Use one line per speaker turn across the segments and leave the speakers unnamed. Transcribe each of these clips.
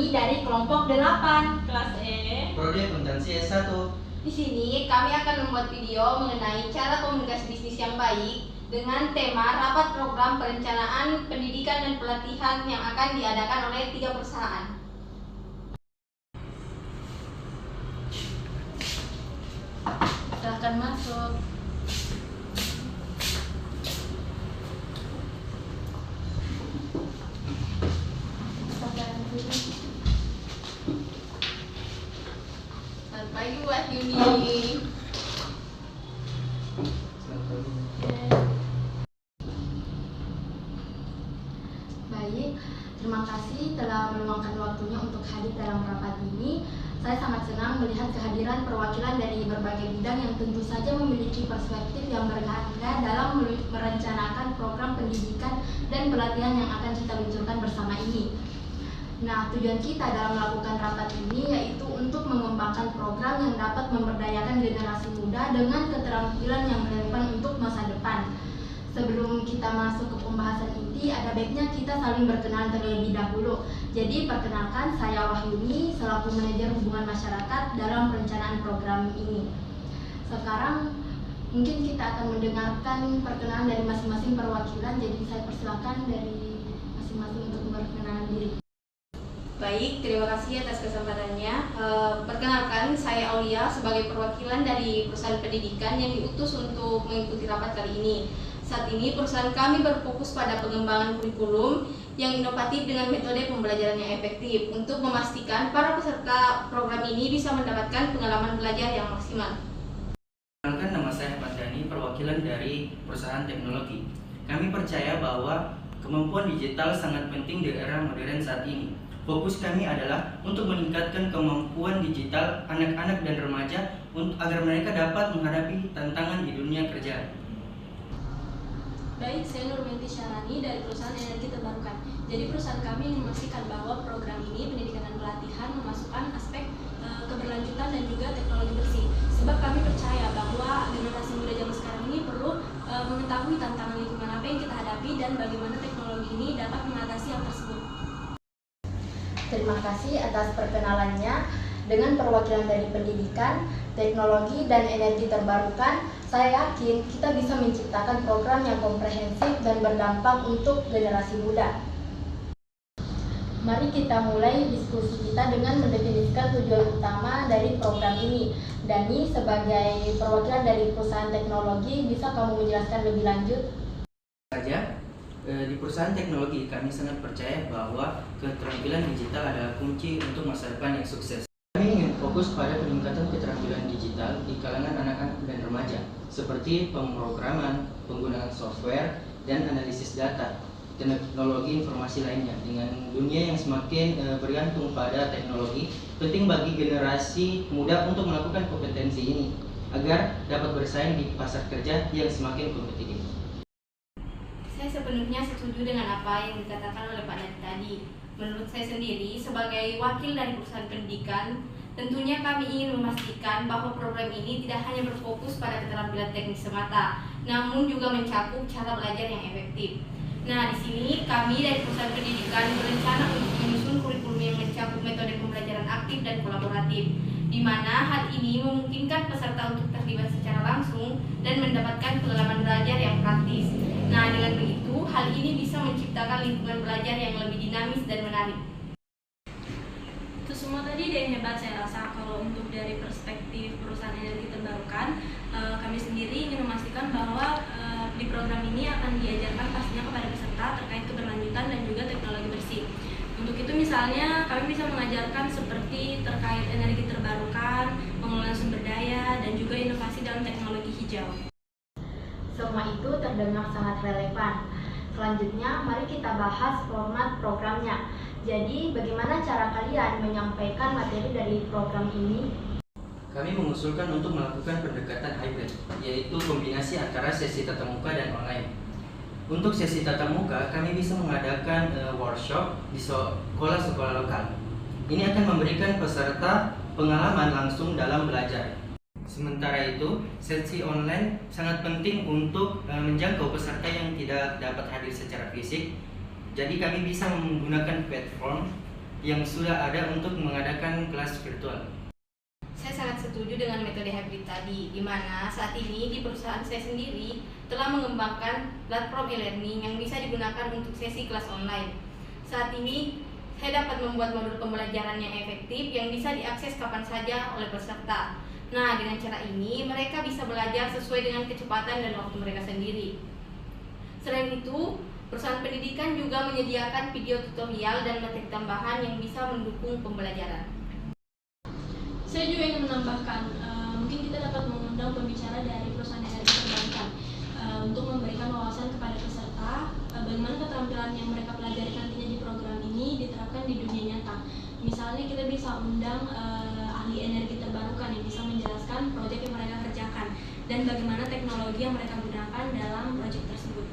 kami dari kelompok 8
kelas E.
Prodi Akuntansi S1.
Di sini kami akan membuat video mengenai cara komunikasi bisnis yang baik dengan tema rapat program perencanaan pendidikan dan pelatihan yang akan diadakan oleh 3 perusahaan. Silahkan masuk. Selamat pagi Wahyuni. Baik, terima kasih telah meluangkan waktunya untuk hadir dalam rapat ini. Saya sangat senang melihat kehadiran perwakilan dari berbagai bidang yang tentu saja memiliki perspektif yang berharga dalam merencanakan program pendidikan dan pelatihan yang akan kita luncurkan bersama ini. Nah, tujuan kita dalam melakukan rapat ini yaitu untuk mengembangkan program yang dapat memberdayakan generasi muda dengan keterampilan yang relevan untuk masa depan. Sebelum kita masuk ke pembahasan inti, ada baiknya kita saling berkenalan terlebih dahulu. Jadi, perkenalkan, saya Wahyuni selaku manajer hubungan masyarakat dalam perencanaan program ini. Sekarang mungkin kita akan mendengarkan perkenalan dari masing-masing perwakilan. Jadi, saya persilakan dari masing-masing untuk berkenalan diri. Baik, terima kasih atas kesempatannya. Perkenalkan, saya Aulia sebagai perwakilan dari perusahaan pendidikan yang diutus untuk mengikuti rapat kali ini. Saat ini perusahaan kami berfokus pada pengembangan kurikulum yang inovatif dengan metode pembelajaran yang efektif untuk memastikan para peserta program ini bisa mendapatkan pengalaman belajar yang maksimal.
Perkenalkan, nama saya Ahmad Dhani, perwakilan dari perusahaan teknologi. Kami percaya bahwa kemampuan digital sangat penting di era modern saat ini. Fokus kami adalah untuk meningkatkan kemampuan digital anak-anak dan remaja agar mereka dapat menghadapi tantangan di dunia kerja.
Baik, saya Nurmenti Syarani dari perusahaan energi terbarukan. Jadi perusahaan kami ingin memastikan bahwa program ini pendidikan dan pelatihan memasukkan aspek keberlanjutan dan juga teknologi bersih. Sebab kami percaya bahwa generasi muda zaman sekarang ini perlu mengetahui tantangan lingkungan apa yang kita hadapi dan bagaimana teknologi ini dapat mengatasi hal tersebut.
Terima kasih atas perkenalannya. Dengan perwakilan dari pendidikan, teknologi, dan energi terbarukan, saya yakin kita bisa menciptakan program yang komprehensif dan berdampak untuk generasi muda. Mari kita mulai diskusi kita dengan mendefinisikan tujuan utama dari program ini. Dani, sebagai perwakilan dari perusahaan teknologi, bisa kamu menjelaskan lebih lanjut?
Di perusahaan teknologi, kami sangat percaya bahwa keterampilan digital adalah kunci untuk masa depan yang sukses. Kami ingin fokus pada peningkatan keterampilan digital di kalangan anak-anak dan remaja, seperti pemrograman, penggunaan software, dan analisis data, teknologi informasi lainnya. Dengan dunia yang semakin bergantung pada teknologi, penting bagi generasi muda untuk melakukan kompetensi ini, agar dapat bersaing di pasar kerja yang semakin kompetitif.
Saya sepenuhnya setuju dengan apa yang dikatakan oleh Pak Dani tadi. Menurut saya sendiri, sebagai wakil dari perusahaan pendidikan, tentunya kami ingin memastikan bahwa program ini tidak hanya berfokus pada keterampilan teknis semata, namun juga mencakup cara belajar yang efektif. Nah, di sini kami dari perusahaan pendidikan berencana untuk menyusun kurikulum yang mencakup metode pembelajaran aktif dan kolaboratif, di mana hal ini memungkinkan peserta untuk terlibat secara langsung dan mendapatkan pengalaman belajar yang praktis. Nah, dengan begitu, hal ini bisa menciptakan lingkungan belajar yang lebih dinamis dan menarik.
Itu semua tadi yang hebat saya rasa. Kalau untuk dari perspektif perusahaan energi terbarukan, kami sendiri ingin memastikan bahwa di program ini akan diajarkan pastinya kepada peserta terkait keberlanjutan dan juga teknologi bersih. Untuk itu misalnya kami bisa mengajarkan seperti terkait energi terbarukan, pengelolaan sumber daya, dan juga inovasi dalam teknologi hijau.
Semua itu terdengar sangat relevan. Selanjutnya, mari kita bahas format programnya. Jadi, bagaimana cara kalian menyampaikan materi dari program ini?
Kami mengusulkan untuk melakukan pendekatan hybrid, yaitu kombinasi antara sesi tatap muka dan online. Untuk sesi tatap muka, kami bisa mengadakan workshop di sekolah-sekolah lokal. Ini akan memberikan peserta pengalaman langsung dalam belajar. Sementara itu, sesi online sangat penting untuk menjangkau peserta yang tidak dapat hadir secara fisik. Jadi kami bisa menggunakan platform yang sudah ada untuk mengadakan kelas virtual.
Saya sangat setuju dengan metode hybrid tadi, di mana saat ini di perusahaan saya sendiri telah mengembangkan platform e-learning yang bisa digunakan untuk sesi kelas online. Saat ini, saya dapat membuat modul pembelajaran yang efektif yang bisa diakses kapan saja oleh peserta. Nah, dengan cara ini, mereka bisa belajar sesuai dengan kecepatan dan waktu mereka sendiri. Selain itu, perusahaan pendidikan juga menyediakan video tutorial dan materi tambahan yang bisa mendukung pembelajaran.
Saya juga ingin menambahkan, mungkin kita dapat mengundang pembicara dari perusahaan energi terbarukan untuk memberikan wawasan kepada peserta bagaimana keterampilan yang mereka pelajari nantinya di program ini diterapkan di dunia nyata. Misalnya kita bisa undang ahli energi terbarukan yang bisa menjelaskan proyek yang mereka kerjakan dan bagaimana teknologi yang mereka gunakan dalam proyek tersebut.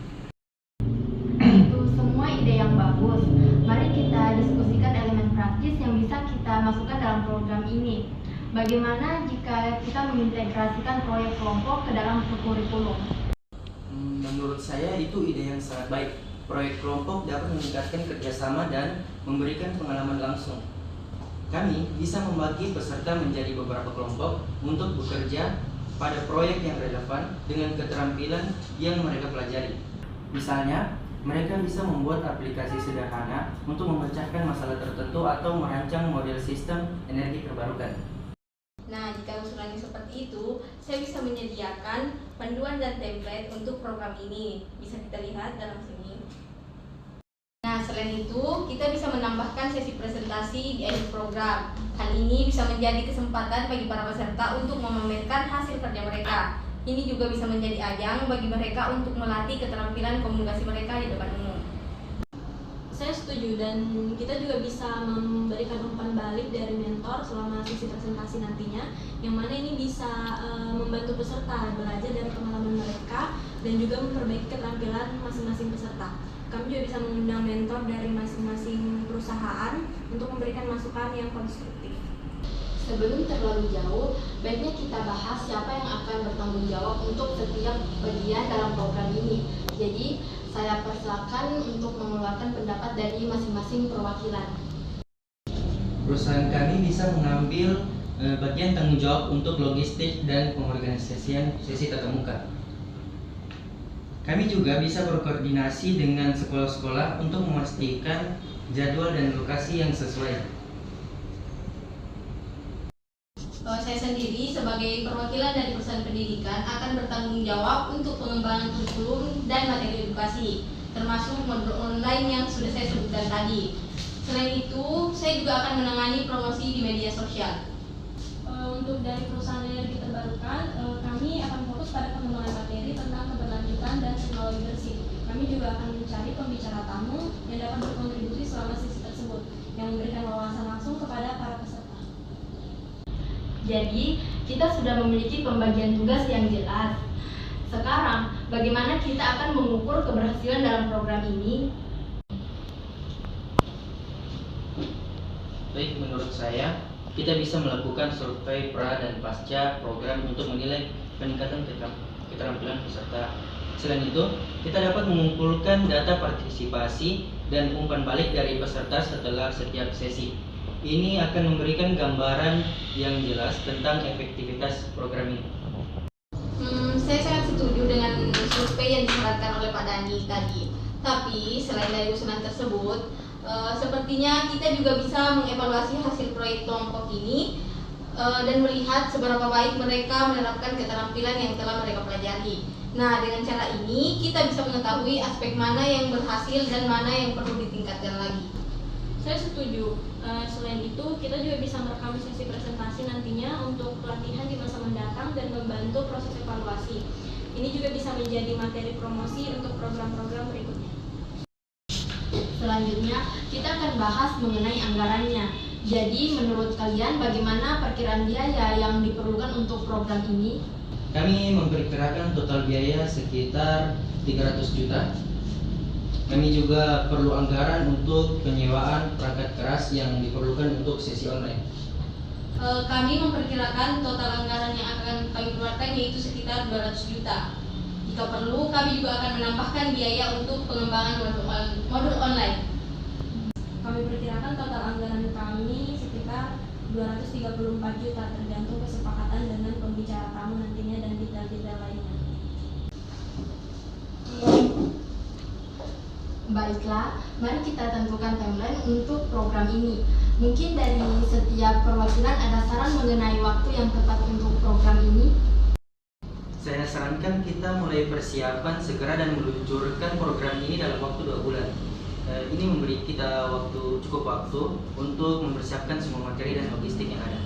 Itu semua ide yang bagus. Mari kita diskusikan elemen praktis yang bisa kita masukkan dalam program ini. Bagaimana jika kita mengintegrasikan proyek kelompok ke dalam kurikulum?
Menurut saya itu ide yang sangat baik. Proyek kelompok dapat meningkatkan kerjasama dan memberikan pengalaman langsung. Kami bisa membagi peserta menjadi beberapa kelompok untuk bekerja pada proyek yang relevan dengan keterampilan yang mereka pelajari. Misalnya, mereka bisa membuat aplikasi sederhana untuk memecahkan masalah tertentu atau merancang model sistem energi terbarukan.
Nah, jika usulannya seperti itu, saya bisa menyediakan panduan dan template untuk program ini. Bisa kita lihat dalam sini. Nah, selain itu, kita bisa menambahkan sesi presentasi di akhir program. Hal ini bisa menjadi kesempatan bagi para peserta untuk memamerkan hasil kerja mereka. Ini juga bisa menjadi ajang bagi mereka untuk melatih keterampilan komunikasi mereka di depan umum.
Saya setuju, dan kita juga bisa memberikan umpan balik dari mentor selama sesi presentasi nantinya, yang mana ini bisa membantu peserta belajar dari pengalaman mereka dan juga memperbaiki keterampilan masing-masing peserta. Kami juga bisa mengundang mentor dari masing-masing perusahaan untuk memberikan masukan yang konstruktif.
Sebelum terlalu jauh, baiknya kita bahas siapa yang akan bertanggung jawab untuk setiap bagian dalam program ini. Jadi, saya persilakan untuk mengeluarkan pendapat dari masing-masing perwakilan.
Perusahaan kami bisa mengambil bagian tanggung jawab untuk logistik dan pengorganisasian sesi tatap muka. Kami juga bisa berkoordinasi dengan sekolah-sekolah untuk memastikan jadwal dan lokasi yang sesuai.
Saya sendiri sebagai perwakilan dari perusahaan pendidikan akan bertanggung jawab untuk pengembangan kurikulum dan materi edukasi, termasuk modul online yang sudah saya sebutkan tadi. Selain itu, saya juga akan menangani promosi di media sosial.
Untuk dari perusahaan energi terbarukan, kami akan fokus pada pengembangan materi tentang keberlanjutan dan teknologi bersih. Kami juga akan mencari pembicara tamu yang dapat berkontribusi selama sesi tersebut, yang memberikan wawasan langsung kepada para peserta.
Jadi, kita sudah memiliki pembagian tugas yang jelas. Sekarang, bagaimana kita akan mengukur keberhasilan dalam program ini?
Baik, menurut saya, kita bisa melakukan survei pra dan pasca program untuk menilai peningkatan keterampilan peserta. Selain itu, kita dapat mengumpulkan data partisipasi dan umpan balik dari peserta setelah setiap sesi. Ini akan memberikan gambaran yang jelas tentang efektivitas program ini.
Saya sangat setuju dengan survei yang disarankan oleh Pak Dani tadi. Tapi selain dari usulan tersebut, sepertinya kita juga bisa mengevaluasi hasil proyek kelompok ini dan melihat seberapa baik mereka menerapkan keterampilan yang telah mereka pelajari. Nah, dengan cara ini kita bisa mengetahui aspek mana yang berhasil dan mana yang perlu ditingkatkan lagi.
Saya setuju. Selain itu, kita juga bisa merekam sesi presentasi nantinya untuk pelatihan di masa mendatang dan membantu proses evaluasi. Ini juga bisa menjadi materi promosi untuk program-program berikutnya.
Selanjutnya, kita akan bahas mengenai anggarannya. Jadi, menurut kalian bagaimana perkiraan biaya yang diperlukan untuk program ini?
Kami memperkirakan total biaya sekitar 300 juta. Kami juga perlu anggaran untuk penyewaan perangkat keras yang diperlukan untuk sesi online.
Kami memperkirakan total anggaran yang akan kami keluarkan yaitu sekitar 200 juta. Jika perlu, kami juga akan menambahkan biaya untuk pengembangan modul online.
Kami perkirakan total anggaran tapi tak tergantung kesepakatan dengan pembicara tamu nantinya dan detail-detail lainnya.
Baiklah, mari kita tentukan timeline untuk program ini. Mungkin dari setiap perwakilan ada saran mengenai waktu yang tepat untuk program ini.
Saya sarankan kita mulai persiapan segera dan meluncurkan program ini dalam waktu 2 bulan. Ini memberi kita cukup waktu untuk mempersiapkan semua materi dan logistik yang ada.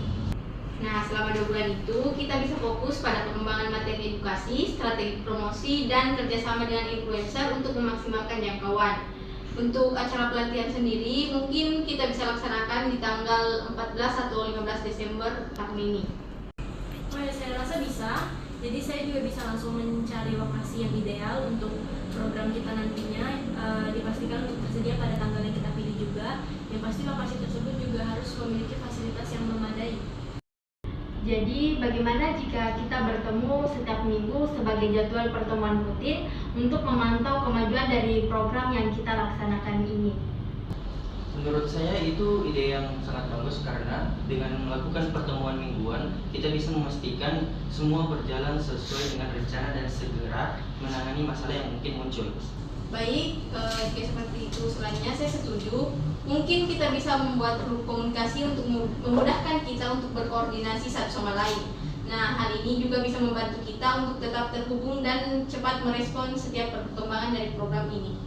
Nah, selama 2 bulan itu kita bisa fokus pada pengembangan materi edukasi, strategi promosi, dan kerjasama dengan influencer untuk memaksimalkan jangkauan. Untuk acara pelatihan sendiri, mungkin kita bisa laksanakan di tanggal 14 atau 15 Desember tahun ini.
Oh ya, saya rasa bisa. Jadi saya juga bisa langsung mencari lokasi yang ideal untuk program kita nantinya. Dipastikan untuk tersedia pada tanggal yang kita pilih juga. Yang pasti lokasi tersebut juga harus memiliki fasilitas yang memadai.
Jadi, bagaimana jika kita bertemu setiap minggu sebagai jadwal pertemuan rutin untuk memantau kemajuan dari program yang kita laksanakan ini?
Menurut saya itu ide yang sangat bagus karena dengan melakukan pertemuan mingguan kita bisa memastikan semua berjalan sesuai dengan rencana dan segera menangani masalah yang mungkin muncul.
Baik, jika seperti itu selanjutnya saya setuju. Mungkin kita bisa membuat grup komunikasi untuk memudahkan kita untuk berkoordinasi satu sama lain. Nah, hal ini juga bisa membantu kita untuk tetap terhubung dan cepat merespon setiap perkembangan dari program ini.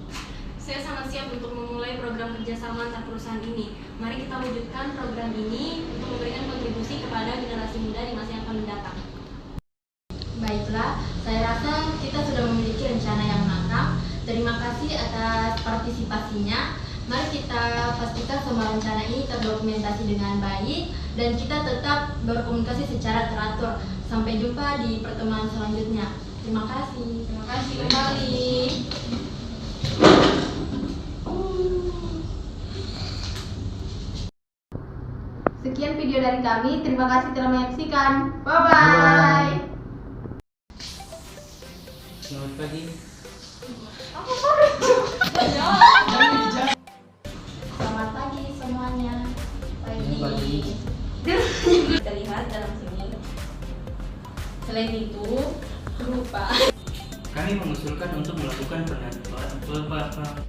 Saya sangat siap untuk memulai program kerjasama antar perusahaan ini. Mari kita wujudkan program ini untuk memberikan kontribusi kepada generasi muda di masa yang akan mendatang.
Baiklah, saya rasa kita sudah memiliki rencana yang matang. Terima kasih atas partisipasinya. Mari kita pastikan semua rencana ini terdokumentasi dengan baik dan kita tetap berkomunikasi secara teratur. Sampai jumpa di pertemuan selanjutnya. Terima kasih.
Terima kasih kembali.
Sekian video dari kami. Terima kasih telah menyaksikan. Bye-bye.
Selamat pagi.
Selamat pagi semuanya.
Pagi.
Kita lihat dalam sini. Selain itu, berupa
Kami mengusulkan untuk melakukan pendataan